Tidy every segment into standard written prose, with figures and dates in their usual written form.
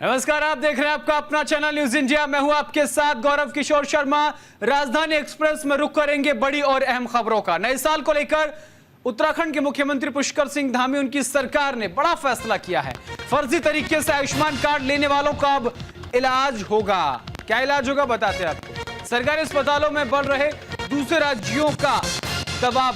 नमस्कार, आप देख रहे हैं आपका अपना चैनल न्यूज इंडिया। मैं हूं आपके साथ गौरव किशोर शर्मा। राजधानी एक्सप्रेस में रुक करेंगे बड़ी और अहम खबरों का। नए साल को लेकर उत्तराखंड के मुख्यमंत्री पुष्कर सिंह धामी, उनकी सरकार ने बड़ा फैसला किया है। फर्जी तरीके से आयुष्मान कार्ड लेने वालों का अब इलाज होगा। क्या इलाज होगा बताते हैं आपको। सरकारी अस्पतालों में बढ़ रहे दूसरे राज्यों का दबाव।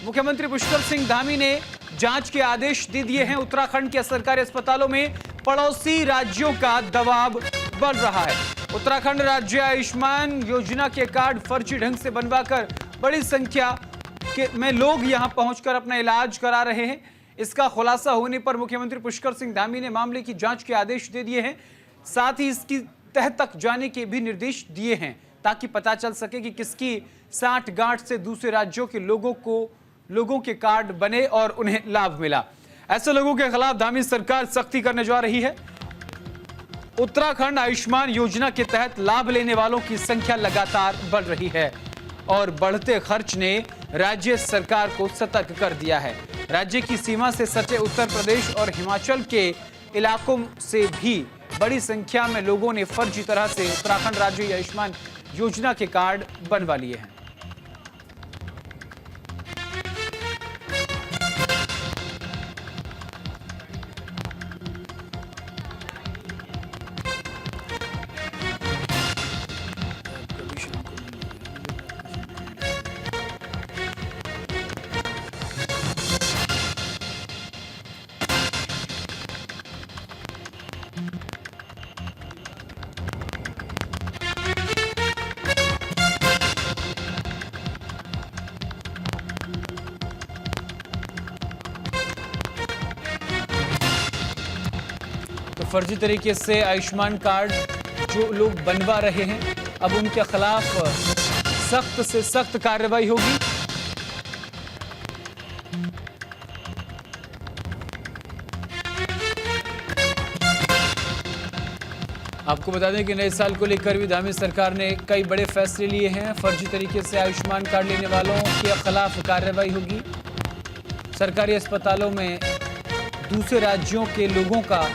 मुख्यमंत्री पुष्कर सिंह धामी ने जांच के आदेश दे दिए हैं। उत्तराखंड के सरकारी अस्पतालों में पड़ोसी राज्यों का दबाव बढ़ रहा है। उत्तराखंड राज्य आयुष्मान योजना के कार्ड फर्जी ढंग से बनवाकर बड़ी संख्या में लोग यहां पहुंचकर अपना इलाज करा रहे हैं। इसका खुलासा होने पर मुख्यमंत्री पुष्कर सिंह धामी ने मामले की जांच के आदेश दे दिए हैं। साथ ही इसकी तह तक जाने के भी निर्देश दिए हैं ताकि पता चल सके कि किसकी साठगांठ से दूसरे राज्यों के लोगों के कार्ड बने और उन्हें लाभ मिला। ऐसे लोगों के खिलाफ धामी सरकार सख्ती करने जा रही है। उत्तराखंड आयुष्मान योजना के तहत लाभ लेने वालों की संख्या लगातार बढ़ रही है और बढ़ते खर्च ने राज्य सरकार को सतर्क कर दिया है। राज्य की सीमा से सटे उत्तर प्रदेश और हिमाचल के इलाकों से भी बड़ी संख्या में लोगों ने फर्जी तरह से उत्तराखंड राज्य आयुष्मान योजना के कार्ड बनवा लिए हैं। तो फर्जी तरीके से आयुष्मान कार्ड जो लोग बनवा रहे हैं, अब उनके खिलाफ सख्त से सख्त कार्रवाई होगी। आपको बता दें कि नए साल को लेकर भी धामी सरकार ने कई बड़े फैसले लिए हैं। फर्जी तरीके से आयुष्मान कार्ड लेने वालों के खिलाफ कार्रवाई होगी। सरकारी अस्पतालों में दूसरे राज्यों के लोगों का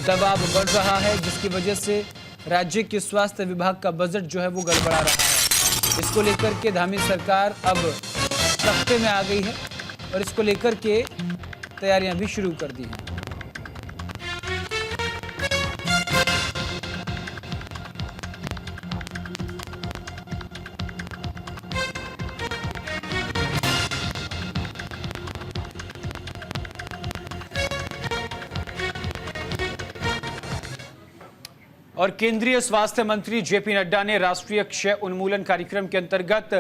दबाव बढ़ रहा है, जिसकी वजह से राज्य के स्वास्थ्य विभाग का बजट जो है वो गड़बड़ा रहा है। इसको लेकर के धामी सरकार अब सख्ते में आ गई है और इसको लेकर के तैयारियां भी शुरू कर दी हैं। और केंद्रीय स्वास्थ्य मंत्री जेपी नड्डा ने राष्ट्रीय क्षय उन्मूलन कार्यक्रम के अंतर्गत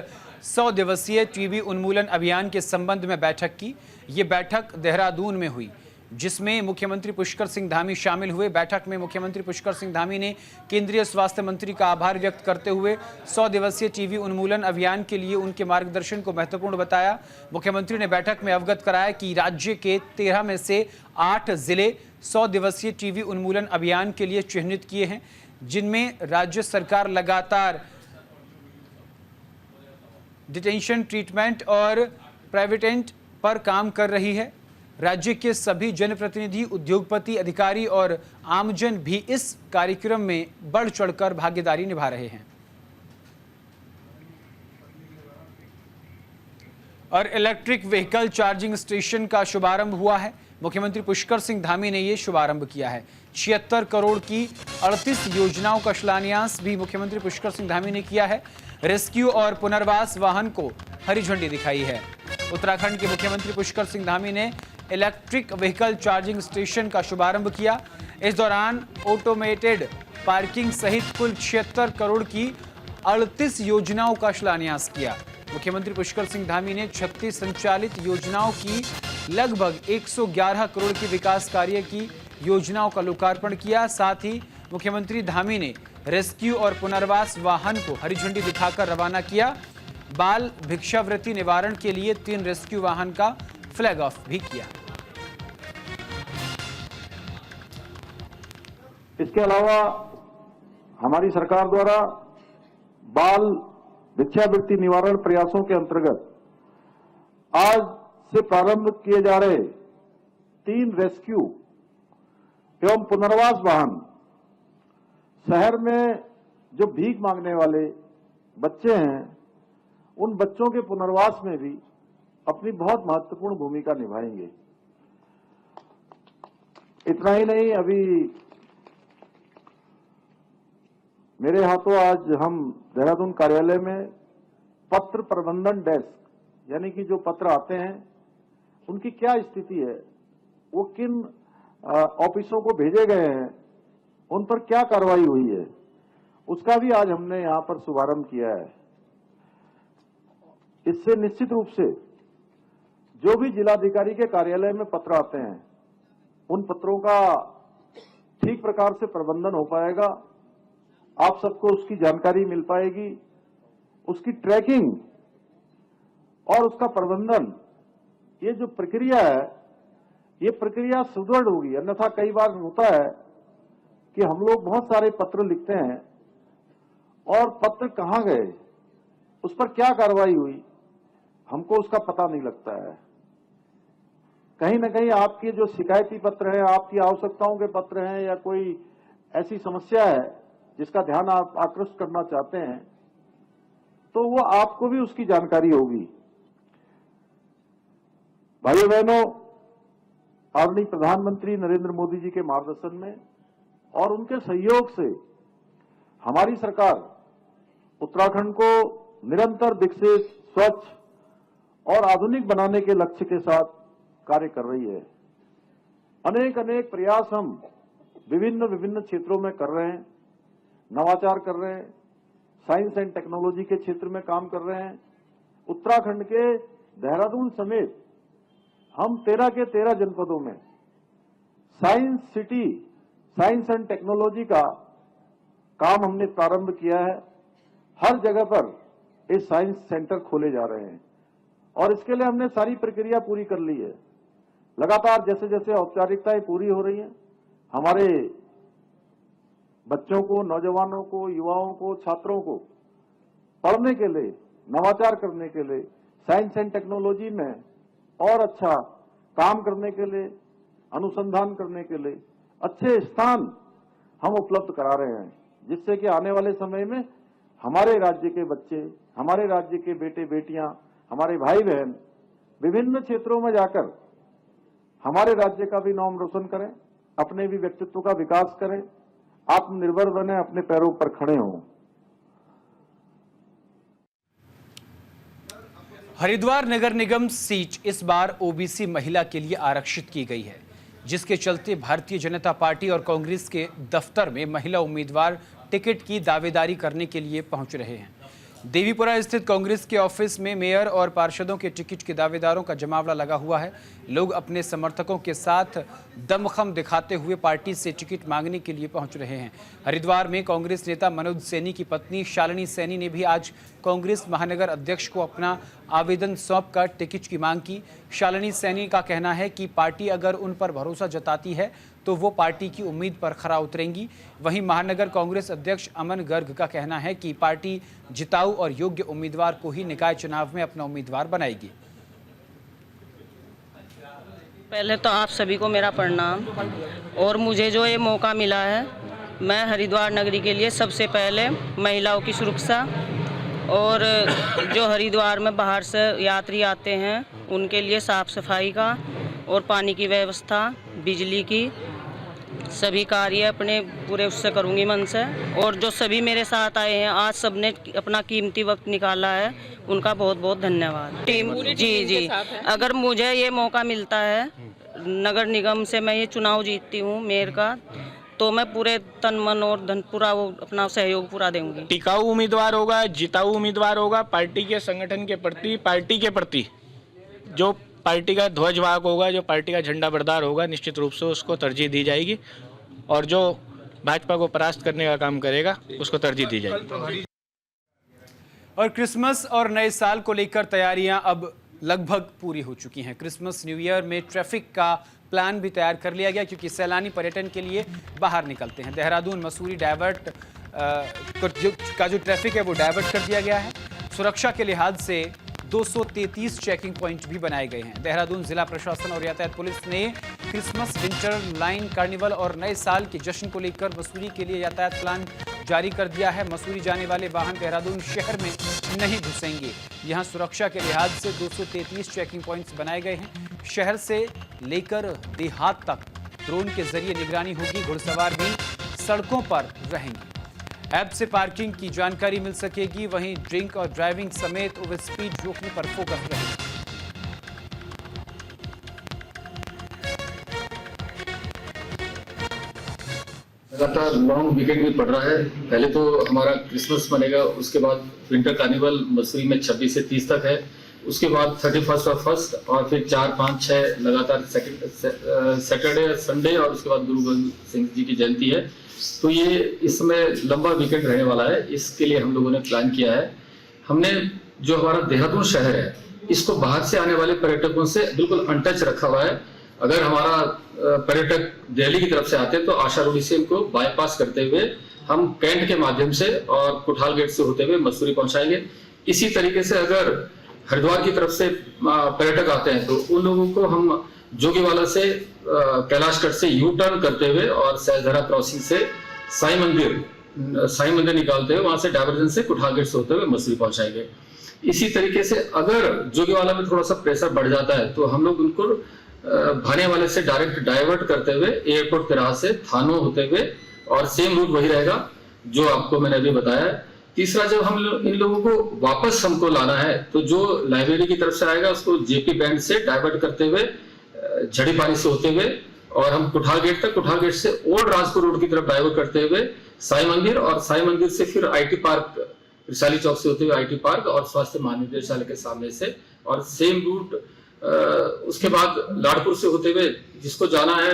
100 दिवसीय टीबी उन्मूलन अभियान के संबंध में बैठक की। ये बैठक देहरादून में हुई, जिसमें मुख्यमंत्री पुष्कर सिंह धामी शामिल हुए। बैठक में मुख्यमंत्री पुष्कर सिंह धामी ने केंद्रीय स्वास्थ्य मंत्री का आभार व्यक्त करते हुए 100 दिवसीय टीबी उन्मूलन अभियान के लिए उनके मार्गदर्शन को महत्वपूर्ण बताया। मुख्यमंत्री ने बैठक में अवगत कराया कि राज्य के 13 में से 8 जिले 100 दिवसीय टीबी उन्मूलन अभियान के लिए चिन्हित किए हैं, जिनमें राज्य सरकार लगातार डिटेंशन, ट्रीटमेंट और प्राइवेटेंट पर काम कर रही है। राज्य के सभी जनप्रतिनिधि, उद्योगपति, अधिकारी और आमजन भी इस कार्यक्रम में बढ़ चढ़कर भागीदारी निभा रहे हैं। और इलेक्ट्रिक व्हीकल चार्जिंग स्टेशन का शुभारंभ हुआ है। मुख्यमंत्री पुष्कर सिंह धामी ने यह शुभारंभ किया है। 76 करोड़ की 38 योजनाओं का शिलान्यास भी मुख्यमंत्री पुष्कर सिंह धामी ने किया है। रेस्क्यू और पुनर्वास वाहन को हरी झंडी दिखाई है। उत्तराखंड के मुख्यमंत्री पुष्कर सिंह धामी ने इलेक्ट्रिक व्हीकल चार्जिंग स्टेशन का शुभारंभ किया। इस दौरान ऑटोमेटेड पार्किंग सहित कुल 76 करोड़ की 38 योजनाओं का शिलान्यास किया। मुख्यमंत्री पुष्कर सिंह धामी ने 36 संचालित योजनाओं की लगभग 111 करोड़ की विकास कार्य की योजनाओं का लोकार्पण किया। साथ ही मुख्यमंत्री धामी ने रेस्क्यू और पुनर्वास वाहन को हरी झंडी दिखाकर रवाना किया। बाल भिक्षावृत्ति निवारण के लिए 3 रेस्क्यू वाहन का फ्लैग ऑफ भी किया। इसके अलावा हमारी सरकार द्वारा बाल भिक्षावृत्ति निवारण प्रयासों के अंतर्गत आज से प्रारंभ किए जा रहे 3 रेस्क्यू एवं पुनर्वास वाहन शहर में जो भीख मांगने वाले बच्चे हैं, उन बच्चों के पुनर्वास में भी अपनी बहुत महत्वपूर्ण भूमिका निभाएंगे। इतना ही नहीं, अभी मेरे हाथों आज हम देहरादून कार्यालय में पत्र प्रबंधन डेस्क, यानी कि जो पत्र आते हैं उनकी क्या स्थिति है, वो किन ऑफिसों को भेजे गए हैं, उन पर क्या कार्रवाई हुई है, उसका भी आज हमने यहां पर शुभारंभ किया है। इससे निश्चित रूप से जो भी जिलाधिकारी के कार्यालय में पत्र आते हैं, उन पत्रों का ठीक प्रकार से प्रबंधन हो पाएगा, आप सबको उसकी जानकारी मिल पाएगी, उसकी ट्रैकिंग और उसका प्रबंधन, ये जो प्रक्रिया है, ये प्रक्रिया सुदृढ़ होगी। अन्यथा कई बार होता है कि हम लोग बहुत सारे पत्र लिखते हैं और पत्र कहां गए, उस पर क्या कार्रवाई हुई, हमको उसका पता नहीं लगता है। कहीं ना कहीं आपके जो शिकायती पत्र हैं, आपकी आवश्यकताओं के पत्र हैं, या कोई ऐसी समस्या है जिसका ध्यान आप आकृष्ट करना चाहते हैं, तो वो आपको भी उसकी जानकारी होगी। भाइयों बहनों, आदरणीय प्रधानमंत्री नरेंद्र मोदी जी के मार्गदर्शन में और उनके सहयोग से हमारी सरकार उत्तराखंड को निरंतर विकसित, स्वच्छ और आधुनिक बनाने के लक्ष्य के साथ कार्य कर रही है। अनेक अनेक प्रयास हम विभिन्न क्षेत्रों में कर रहे हैं, नवाचार कर रहे हैं, साइंस एंड टेक्नोलॉजी के क्षेत्र में काम कर रहे हैं। उत्तराखंड के देहरादून समेत हम 13 के 13 जनपदों में science city, science and technology का काम हमने प्रारंभ किया है। हर जगह पर ये साइंस सेंटर खोले जा रहे हैं और इसके लिए हमने सारी प्रक्रिया पूरी कर ली है। लगातार जैसे जैसे औपचारिकताएं पूरी हो रही हैं, हमारे बच्चों को, नौजवानों को, युवाओं को, छात्रों को पढ़ने के लिए, नवाचार करने के लिए, साइंस एंड टेक्नोलॉजी में और अच्छा काम करने के लिए, अनुसंधान करने के लिए अच्छे स्थान हम उपलब्ध करा रहे हैं, जिससे कि आने वाले समय में हमारे राज्य के बच्चे, हमारे राज्य के बेटे बेटियां, हमारे भाई बहन विभिन्न क्षेत्रों में जाकर हमारे राज्य का भी नाम रोशन करें, अपने भी व्यक्तित्व का विकास करें, आत्मनिर्भर बने, अपने पैरों पर खड़े हों। हरिद्वार नगर निगम सीट इस बार ओबीसी महिला के लिए आरक्षित की गई है, जिसके चलते भारतीय जनता पार्टी और कांग्रेस के दफ्तर में महिला उम्मीदवार टिकट की दावेदारी करने के लिए पहुंच रहे हैं। देवीपुरा स्थित कांग्रेस के ऑफिस में मेयर और पार्षदों के टिकट के दावेदारों का जमावड़ा लगा हुआ है। लोग अपने समर्थकों के साथ दमखम दिखाते हुए पार्टी से टिकट मांगने के लिए पहुंच रहे हैं। हरिद्वार में कांग्रेस नेता मनोज सैनी की पत्नी शालिनी सैनी ने भी आज कांग्रेस महानगर अध्यक्ष को अपना आवेदन सौंपकर टिकट की मांग की। शालिनी सैनी का कहना है कि पार्टी अगर उन पर भरोसा जताती है तो वो पार्टी की उम्मीद पर खरा उतरेंगी। वहीं महानगर कांग्रेस अध्यक्ष अमन गर्ग का कहना है कि पार्टी जिताऊ और योग्य उम्मीदवार को ही निकाय चुनाव में अपना उम्मीदवार बनाएगी। पहले तो आप सभी को मेरा प्रणाम। और मुझे जो ये मौका मिला है, मैं हरिद्वार नगरी के लिए सबसे पहले महिलाओं की सुरक्षा और जो हरिद्वार में बाहर से यात्री आते हैं उनके लिए साफ सफाई का और पानी की व्यवस्था, बिजली की सभी कार्य अपने पूरे उससे करूंगी मन से। और जो सभी मेरे साथ आए हैं, आज सबने अपना कीमती वक्त निकाला है, उनका बहुत बहुत धन्यवाद। टीम जी अगर मुझे ये मौका मिलता है नगर निगम से, मैं ये चुनाव जीतती हूँ मेयर का, तो मैं पूरे तन मन और धन पूरा वो अपना सहयोग पूरा दूंगी। टिकाऊ उम्मीदवार होगा, जिताऊ उम्मीदवार होगा, पार्टी के संगठन के प्रति, पार्टी के प्रति जो पार्टी का ध्वजवाहक होगा, जो पार्टी का झंडा बरदार होगा, निश्चित रूप से उसको तरजीह दी जाएगी। और जो भाजपा को परास्त करने का काम करेगा उसको तरजीह दी जाएगी। और क्रिसमस और नए साल को लेकर तैयारियां अब लगभग पूरी हो चुकी हैं। क्रिसमस न्यू ईयर में ट्रैफिक का प्लान भी तैयार कर लिया गया, क्योंकि सैलानी पर्यटन के लिए बाहर निकलते हैं। देहरादून मसूरी डाइवर्ट का जो ट्रैफिक है वो डाइवर्ट कर दिया गया है। सुरक्षा के लिहाज से 233 चेकिंग पॉइंट भी बनाए गए हैं। देहरादून जिला प्रशासन और यातायात पुलिस ने क्रिसमस, विंटर लाइन कार्निवल और नए साल के जश्न को लेकर मसूरी के लिए यातायात प्लान जारी कर दिया है। मसूरी जाने वाले वाहन देहरादून शहर में नहीं घुसेंगे। यहां सुरक्षा के लिहाज से 233 चेकिंग पॉइंट्स बनाए गए हैं। शहर से लेकर देहात तक ड्रोन के जरिए निगरानी होगी। घुड़सवार भी सड़कों पर रहेंगे। ऐप से पार्किंग की जानकारी मिल सकेगी। वहीं ड्रिंक और ड्राइविंग समेत ओवर स्पीड रोकने पर फोकस रहेगा। लगातार लॉन्ग वीकेंड भी पड़ रहा है। पहले तो हमारा क्रिसमस मनेगा, उसके बाद विंटर कार्निवल मसूरी में 26 से 30 तक है। उसके बाद 31 और 1 और फिर 4, 5, 6 लगातार सैटरडे, संडे और उसके बाद गुरु गोविंद सिंह जी की जयंती है। तो ये इस समय लंबा वीकेंड रहने वाला है। इसके लिए हम लोगों ने प्लान किया है। हमने जो हमारा देहरादून शहर है, इसको बाहर से आने वाले पर्यटकों से बिल्कुल अनटच रखा हुआ है। अगर हमारा पर्यटक दिल्ली की तरफ से आते हैं तो आशा रोड से इनको बाईपास करते हुए हम कैंट के माध्यम से और कुठाल गेट से होते हुए मसूरी पहुंचाएंगे। इसी तरीके से अगर हरिद्वार की तरफ से पर्यटक आते हैं तो उन लोगों को हम जोगीवाला से कैलाशगढ़ से यू टर्न करते हुए और सहजधरा क्रॉसिंग से साई मंदिर निकालते हुए वहां से डायवर्जन से कुठाल गेट से होते हुए मसूरी पहुंचाएंगे। इसी तरीके से अगर जोगीवाला में थोड़ा सा प्रेशर बढ़ जाता है तो हम लोग उनको भाने वाले से डायरेक्ट डाइवर्ट करते हुए एयरपोर्ट के राह से थानों होते हुए, और सेम रूट वही रहेगा जो आपको मैंने अभी बताया है। तीसरा, जब हम इन लोगों को वापस हमको लाना है तो जो लाइब्रेरी की तरफ से आएगा उसको जेपी बैंड से डाइवर्ट करते हुए झड़ी पानी से होते हुए और हम कुठाल गेट तक, कुठाल गेट से ओल्ड राजपुर रोड की तरफ डाइवर्ट करते हुए साई मंदिर, और साई मंदिर से फिर आईटी पार्क, विशाली चौक से होते हुए आईटी पार्क और स्वास्थ्य महानिदेशालय के सामने से, और सेम रूट उसके बाद लाडपुर से होते हुए जिसको जाना है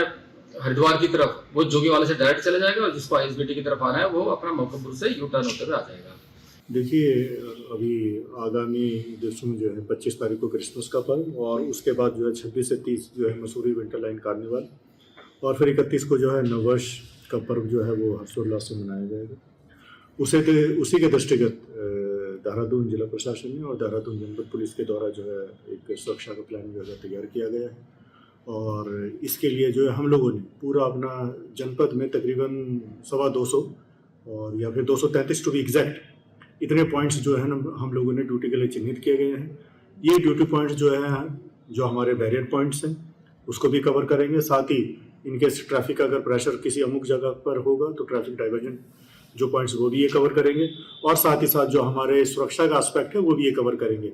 हरिद्वार की तरफ वो जोगीवाला से डायरेक्ट चला जाएगा, और जिसको आईएसबीटी की तरफ आना है वो अपना मौकापुर से यू टर्न होते हुए आ जाएगा। देखिए, अभी आगामी दिवसों में जो है 25 तारीख को क्रिसमस का पर्व, और उसके बाद जो है 26 से 30 जो है मसूरी विंटर लाइन कार्निवल, और फिर 31 को जो है नववर्ष का पर्व जो है वो हर्षोल्लास से मनाया जाएगा। उसी के दृष्टिगत देहरादून जिला प्रशासन ने और देहरादून जनपद पुलिस के द्वारा जो है एक सुरक्षा का प्लान जो है तैयार किया गया है। और इसके लिए जो है हम लोगों ने पूरा अपना जनपद में तकरीबन 225 और या फिर 233 टू बी एग्जैक्ट इतने पॉइंट्स जो है ना हम लोगों ने ड्यूटी के लिए चिन्हित किए गए हैं। ये ड्यूटी पॉइंट्स जो है जो हमारे बैरियर पॉइंट्स हैं उसको भी कवर करेंगे। साथ ही इनकेस ट्रैफिक अगर प्रेशर किसी अमुक जगह पर होगा तो ट्रैफिक डाइवर्जन जो पॉइंट्स वो भी ये कवर करेंगे, और साथ ही साथ जो हमारे सुरक्षा का एस्पेक्ट है वो भी ये कवर करेंगे।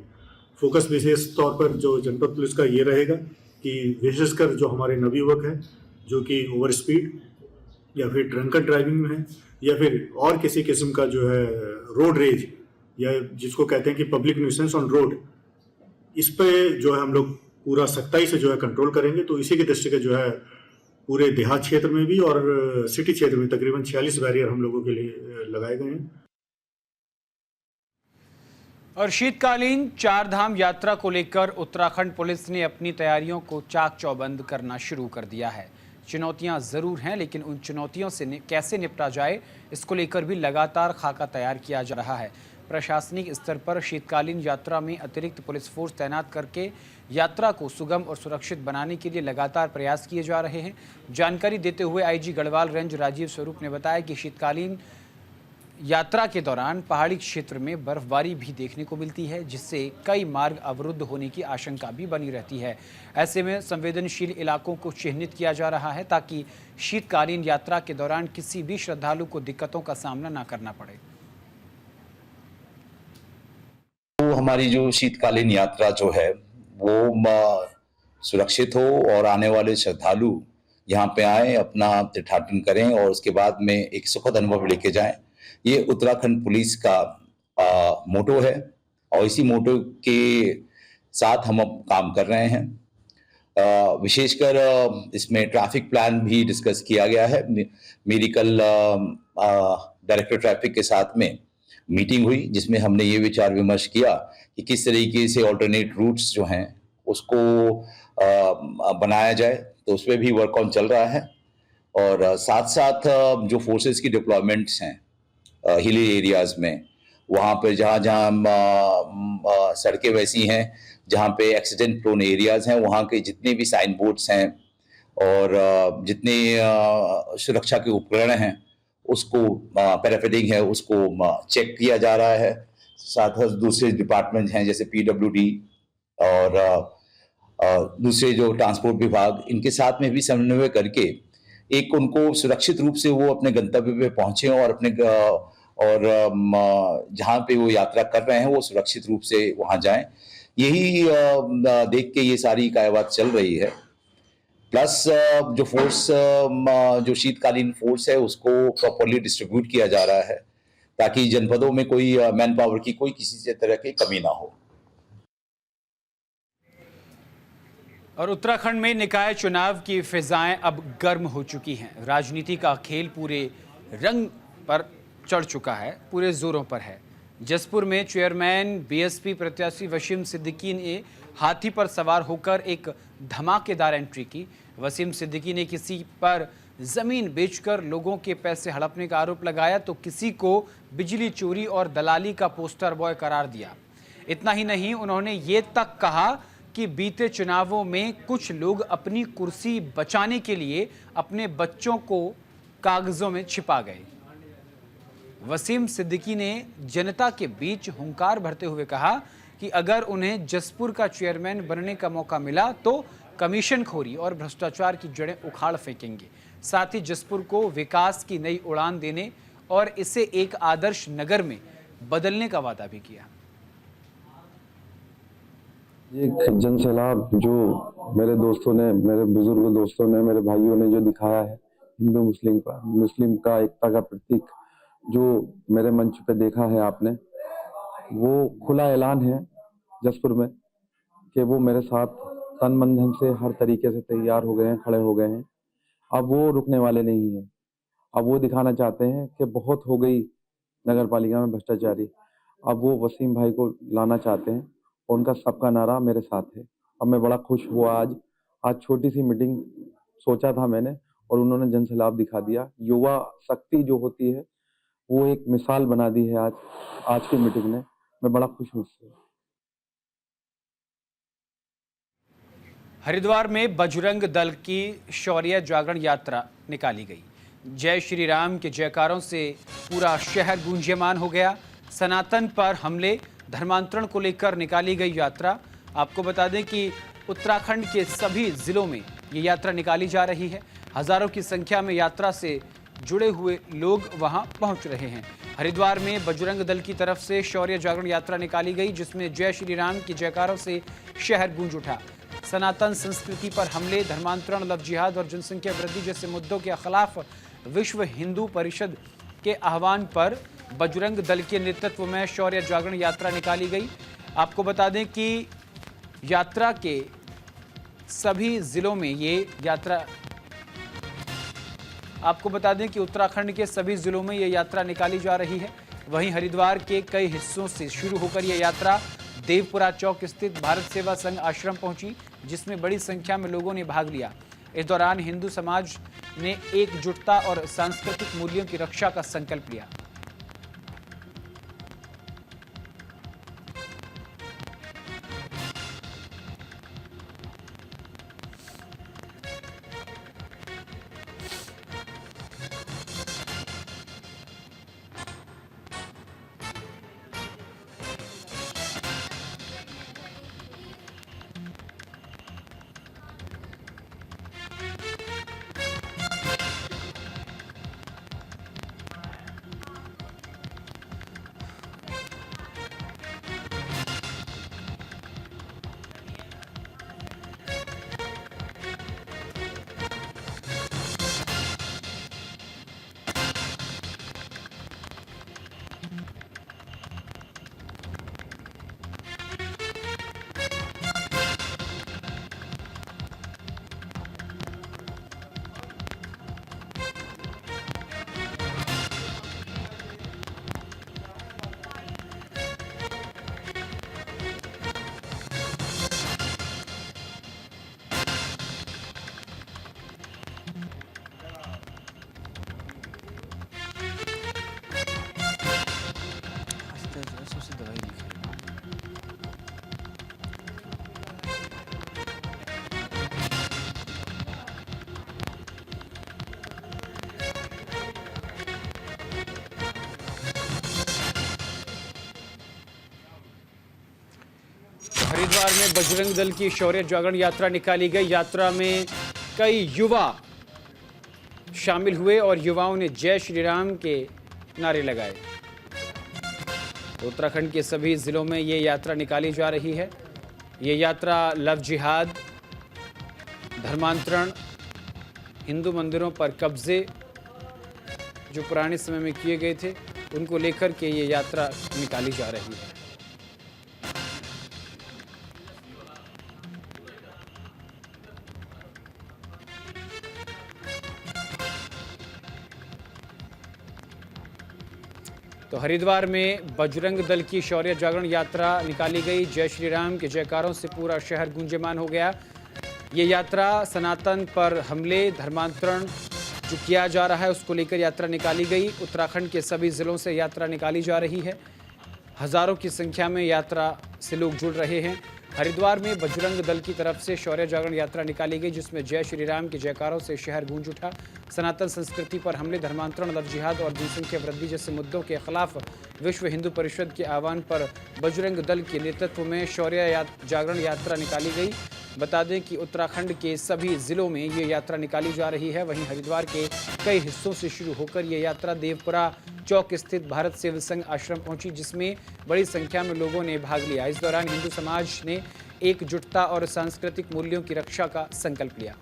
फोकस विशेष तौर पर जो जनपद पुलिस का ये रहेगा कि विशेषकर जो हमारे नवयुवक हैं जो कि ओवर स्पीड या फिर ड्रंकन ड्राइविंग में है या फिर और किसी किस्म का जो है रोड रेज या जिसको कहते हैं कि पब्लिक न्यूसेंस ऑन रोड, इस पे जो है हम लोग पूरा सख्ताई से जो है कंट्रोल करेंगे। तो इसी के दृष्टि जो है पूरे देहात क्षेत्र में भी और सिटी क्षेत्र में तकरीबन 46 बैरियर हम लोगों के लिए लगाए गए हैं। और शीतकालीन चार धाम यात्रा को लेकर उत्तराखंड पुलिस ने अपनी तैयारियों को चाक चौबंद करना शुरू कर दिया है। चुनौतियां जरूर हैं, लेकिन उन चुनौतियों से कैसे निपटा जाए इसको लेकर भी लगातार खाका तैयार किया जा रहा है। प्रशासनिक स्तर पर शीतकालीन यात्रा में अतिरिक्त पुलिस फोर्स तैनात करके यात्रा को सुगम और सुरक्षित बनाने के लिए लगातार प्रयास किए जा रहे हैं। जानकारी देते हुए आईजी गढ़वाल रेंज राजीव स्वरूप ने बताया कि शीतकालीन यात्रा के दौरान पहाड़ी क्षेत्र में बर्फबारी भी देखने को मिलती है, जिससे कई मार्ग अवरुद्ध होने की आशंका भी बनी रहती है। ऐसे में संवेदनशील इलाकों को चिन्हित किया जा रहा है ताकि शीतकालीन यात्रा के दौरान किसी भी श्रद्धालु को दिक्कतों का सामना न करना पड़े। तो हमारी जो शीतकालीन यात्रा जो है वो सुरक्षित हो और आने वाले श्रद्धालु यहाँ पे आए, अपना तीर्थाटन करें और उसके बाद में एक सुखद अनुभव लेके जाएं। ये उत्तराखंड पुलिस का मोटो है और इसी मोटो के साथ हम अब काम कर रहे हैं। विशेषकर इसमें ट्रैफिक प्लान भी डिस्कस किया गया है। मेरी कल डायरेक्टर ट्रैफिक के साथ में मीटिंग हुई जिसमें हमने ये विचार विमर्श किया कि किस तरीके से ऑल्टरनेट रूट्स जो हैं उसको बनाया जाए, तो उस पर भी वर्क ऑन चल रहा है। और साथ साथ जो फोर्सेस की डिप्लॉयमेंट्स हैं हिली एरियाज में वहाँ पर जहाँ जहाँ सड़कें वैसी हैं जहाँ पे एक्सीडेंट प्रोन एरियाज हैं, वहाँ के जितने भी साइन बोर्ड्स हैं और जितने सुरक्षा के उपकरण हैं उसको पैराफिटिंग है उसको चेक किया जा रहा है। साथ ही दूसरे डिपार्टमेंट हैं जैसे PWD और दूसरे जो ट्रांसपोर्ट विभाग, इनके साथ में भी समन्वय करके एक उनको सुरक्षित रूप से वो अपने गंतव्य पे पहुंचे और अपने जहाँ पे वो यात्रा कर रहे हैं वो सुरक्षित रूप से वहां जाएं। यही देख के ये सारी कार्यवाही चल रही है। प्लस जो फोर्स जो शीतकालीन फोर्स है उसको प्रॉपरली डिस्ट्रीब्यूट किया जा रहा है ताकि जनपदों में कोई मैन पावर की कोई किसी तरह की कमी ना हो। और उत्तराखंड में निकाय चुनाव की फिजाएं अब गर्म हो चुकी हैं। राजनीति का खेल पूरे रंग पर चढ़ चुका है, पूरे जोरों पर है। जसपुर में चेयरमैन BSP प्रत्याशी वसीम सिद्दीकी ने हाथी पर सवार होकर एक धमाकेदार एंट्री की। वसीम सिद्दीकी ने किसी पर जमीन बेचकर लोगों के पैसे हड़पने का आरोप लगाया तो किसी को बिजली चोरी और दलाली का पोस्टर बॉय करार दिया। इतना ही नहीं, उन्होंने ये तक कहा कि बीते चुनावों में कुछ लोग अपनी कुर्सी बचाने के लिए अपने बच्चों को कागजों में छिपा गए। वसीम सिद्दीकी ने जनता के बीच हुंकार भरते हुए कहा कि अगर उन्हें जसपुर का चेयरमैन बनने का मौका मिला तो कमीशनखोरी और भ्रष्टाचार की जड़ें उखाड़ फेंकेंगे। साथ ही जसपुर को विकास की नई उड़ान देने और इसे एक आदर्श नगर में बदलने का वादा भी किया। ये जन सैलाब जो मेरे दोस्तों ने, मेरे बुजुर्ग दोस्तों ने, मेरे भाइयों ने जो दिखाया है, हिंदू मुस्लिम का एकता का प्रतीक जो मेरे मंच पे देखा है आपने, वो खुला ऐलान है जसपुर में कि वो मेरे साथ तन मन धन से हर तरीके से तैयार हो गए हैं, खड़े हो गए हैं। अब वो रुकने वाले नहीं हैं। अब वो दिखाना चाहते हैं कि बहुत हो गई नगर पालिका में भ्रष्टाचारी। अब वो वसीम भाई को लाना चाहते हैं। उनका सबका नारा मेरे साथ है। अब मैं बड़ा खुश हुआ आज छोटी सी मीटिंग सोचा था मैंने और उन्होंने जनसैलाब दिखा दिया। युवा शक्ति जो होती है वो एक मिसाल बना दी है आज की मीटिंग ने। मैं बड़ा खुश हूँ उससे। हरिद्वार में बजरंग दल की शौर्य जागरण यात्रा निकाली गई। जय श्री राम के जयकारों से पूरा शहर गूंजयमान हो गया। सनातन पर हमले धर्मांतरण को लेकर निकाली गई यात्रा। आपको बता दें कि उत्तराखंड के सभी जिलों में ये यात्रा निकाली जा रही है। हजारों की संख्या में यात्रा से जुड़े हुए लोग वहां पहुंच रहे हैं। हरिद्वार में बजरंग दल की तरफ से शौर्य जागरण यात्रा निकाली गई जिसमें जय श्री राम के जयकारों से शहर गूंज उठा। सनातन संस्कृति पर हमले, धर्मांतरण, लव जिहाद और जनसंख्या वृद्धि जैसे मुद्दों के खिलाफ विश्व हिंदू परिषद के आह्वान पर बजरंग दल के नेतृत्व में शौर्य जागरण यात्रा निकाली गई। आपको बता दें कि यात्रा के सभी जिलों में ये यात्रा आपको बता दें कि उत्तराखंड के सभी जिलों में ये यात्रा निकाली जा रही है। वहीं हरिद्वार के कई हिस्सों से शुरू होकर यह यात्रा देवपुरा चौक स्थित भारत सेवा संघ आश्रम पहुंची जिसमें बड़ी संख्या में लोगों ने भाग लिया। इस दौरान हिंदू समाज ने एकजुटता और सांस्कृतिक मूल्यों की रक्षा का संकल्प लिया। हरिद्वार में बजरंग दल की शौर्य जागरण यात्रा निकाली गई। यात्रा में कई युवा शामिल हुए और युवाओं ने जय श्री राम के नारे लगाए। उत्तराखंड के सभी जिलों में ये यात्रा निकाली जा रही है। ये यात्रा लव जिहाद, धर्मांतरण, हिंदू मंदिरों पर कब्जे जो पुराने समय में किए गए थे उनको लेकर के ये यात्रा निकाली जा रही है। तो हरिद्वार में बजरंग दल की शौर्य जागरण यात्रा निकाली गई। जय श्री राम के जयकारों से पूरा शहर गूंजयमान हो गया। ये यात्रा सनातन पर हमले, धर्मांतरण जो किया जा रहा है उसको लेकर यात्रा निकाली गई। उत्तराखंड के सभी जिलों से यात्रा निकाली जा रही है। हजारों की संख्या में यात्रा से लोग जुड़ रहे हैं। हरिद्वार में बजरंग दल की तरफ से शौर्य जागरण यात्रा निकाली गई, जिसमें जय श्री राम के जयकारों से शहर गूंज उठा। सनातन संस्कृति पर हमले, धर्मांतरण, लव जिहाद और जनसंख्या वृद्धि जैसे मुद्दों के खिलाफ विश्व हिंदू परिषद के आह्वान पर बजरंग दल के नेतृत्व में शौर्य जागरण यात्रा निकाली गई। बता दें कि उत्तराखंड के सभी जिलों में ये यात्रा निकाली जा रही है। वहीं हरिद्वार के कई हिस्सों से शुरू होकर ये यात्रा देवपुरा चौक स्थित भारत सेवा संघ आश्रम पहुंची, जिसमें बड़ी संख्या में लोगों ने भाग लिया। इस दौरान हिंदू समाज ने एकजुटता और सांस्कृतिक मूल्यों की रक्षा का संकल्प लिया।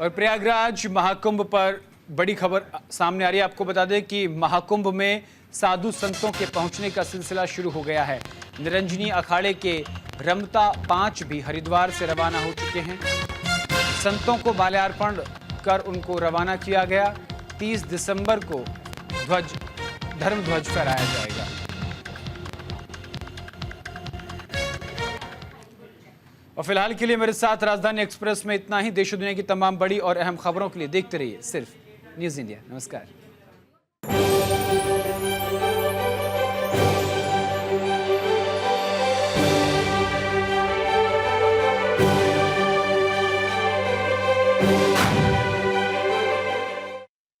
और प्रयागराज महाकुंभ पर बड़ी खबर सामने आ रही है। आपको बता दें कि महाकुंभ में साधु संतों के पहुंचने का सिलसिला शुरू हो गया है। निरंजनी अखाड़े के रमता 5 भी हरिद्वार से रवाना हो चुके हैं। संतों को माल्यार्पण कर उनको रवाना किया गया। 30 दिसंबर को धर्म ध्वज फहराया जाएगा। और फिलहाल के लिए मेरे साथ राजधानी एक्सप्रेस में इतना ही। देश और दुनिया की तमाम बड़ी और अहम खबरों के लिए देखते रहिए सिर्फ न्यूज़ इंडिया। नमस्कार।